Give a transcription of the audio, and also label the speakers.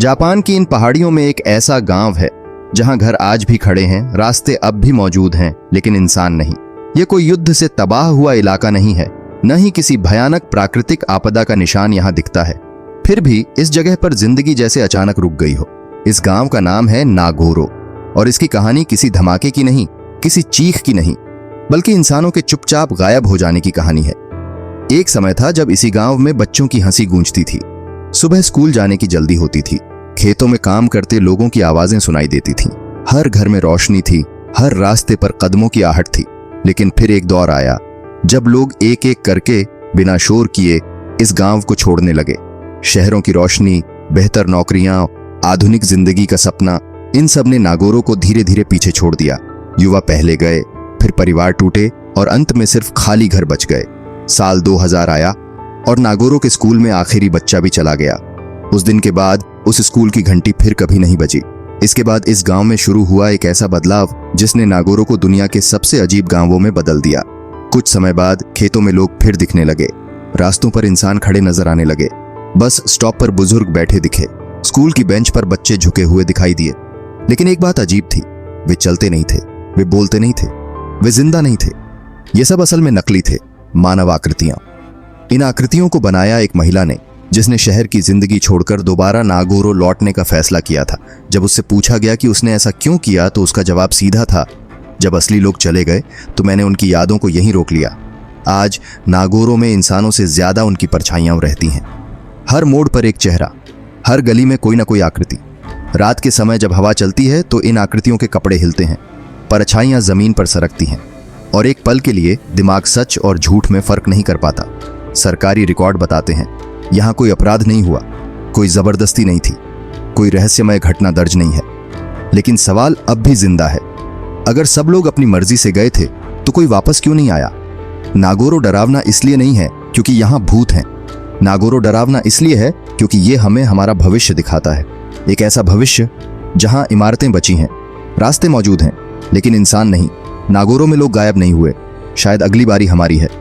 Speaker 1: Japan की इन पहाड़ियों में एक ऐसा गांव है जहां घर आज भी खड़े हैं, रास्ते अब भी मौजूद हैं, लेकिन इंसान नहीं। ये कोई युद्ध से तबाह हुआ इलाका नहीं है, न ही किसी भयानक प्राकृतिक आपदा का निशान यहां दिखता है। फिर भी इस जगह पर जिंदगी जैसे अचानक रुक गई हो। इस गांव का नाम है नागोरो और इसकी कहानी किसी धमाके की नहीं, किसी चीख की नहीं, बल्कि इंसानों के चुपचाप गायब हो जाने की कहानी है। एक समय था जब इसी गांव में बच्चों की हंसी गूंजती थी। सुबह स्कूल जाने की जल्दी होती थी। खेतों में काम करते लोगों की आवाजें सुनाई देती थीं। हर घर में रोशनी थी, हर रास्ते पर कदमों की आहट थी। लेकिन फिर एक दौर आया जब लोग एक एक करके बिना शोर किए इस गांव को छोड़ने लगे। शहरों की रोशनी, बेहतर नौकरियां, आधुनिक जिंदगी का सपना, इन सब ने नागोरो को धीरे धीरे पीछे छोड़ दिया। युवा पहले गए, फिर परिवार टूटे और अंत में सिर्फ खाली घर बच गए। साल 2000 आया और नागोरो के स्कूल में आखिरी बच्चा भी चला गया। उस दिन के बाद उस स्कूल की घंटी फिर कभी नहीं बजी। इसके बाद इस गांव में शुरू हुआ एक ऐसा बदलाव जिसने नागोरो को दुनिया के सबसे अजीब गांवों में बदल दिया। कुछ समय बाद खेतों में लोग फिर दिखने लगे, रास्तों पर इंसान खड़े नजर आने लगे, बस स्टॉप पर बुजुर्ग बैठे दिखे, स्कूल की बेंच पर बच्चे झुके हुए दिखाई दिए। लेकिन एक बात अजीब थी, वे चलते नहीं थे, वे बोलते नहीं थे, वे जिंदा नहीं थे। ये सब असल में नकली थे, मानव आकृतियां। इन आकृतियों को बनाया एक महिला ने, जिसने शहर की जिंदगी छोड़कर दोबारा नागोरो लौटने का फैसला किया था। जब उससे पूछा गया कि उसने ऐसा क्यों किया तो उसका जवाब सीधा था, जब असली लोग चले गए तो मैंने उनकी यादों को यहीं रोक लिया। आज नागोरो में इंसानों से ज्यादा उनकी परछाइयां रहती हैं। हर मोड़ पर एक चेहरा, हर गली में कोई ना कोई आकृति। रात के समय जब हवा चलती है तो इन आकृतियों के कपड़े हिलते हैं, परछाइयां जमीन पर सरकती हैं और एक पल के लिए दिमाग सच और झूठ में फर्क नहीं कर पाता। सरकारी रिकॉर्ड बताते हैं यहां कोई अपराध नहीं हुआ, कोई जबरदस्ती नहीं थी, कोई रहस्यमय घटना दर्ज नहीं है। लेकिन सवाल अब भी जिंदा है, अगर सब लोग अपनी मर्जी से गए थे तो कोई वापस क्यों नहीं आया? नागोरो डरावना इसलिए नहीं है क्योंकि यहां भूत हैं। नागोरो डरावना इसलिए है क्योंकि ये हमें हमारा भविष्य दिखाता है। एक ऐसा भविष्य जहां इमारतें बची हैं, रास्ते मौजूद हैं, लेकिन इंसान नहीं। नागोरो में लोग गायब नहीं हुए, शायद अगली बारी हमारी है।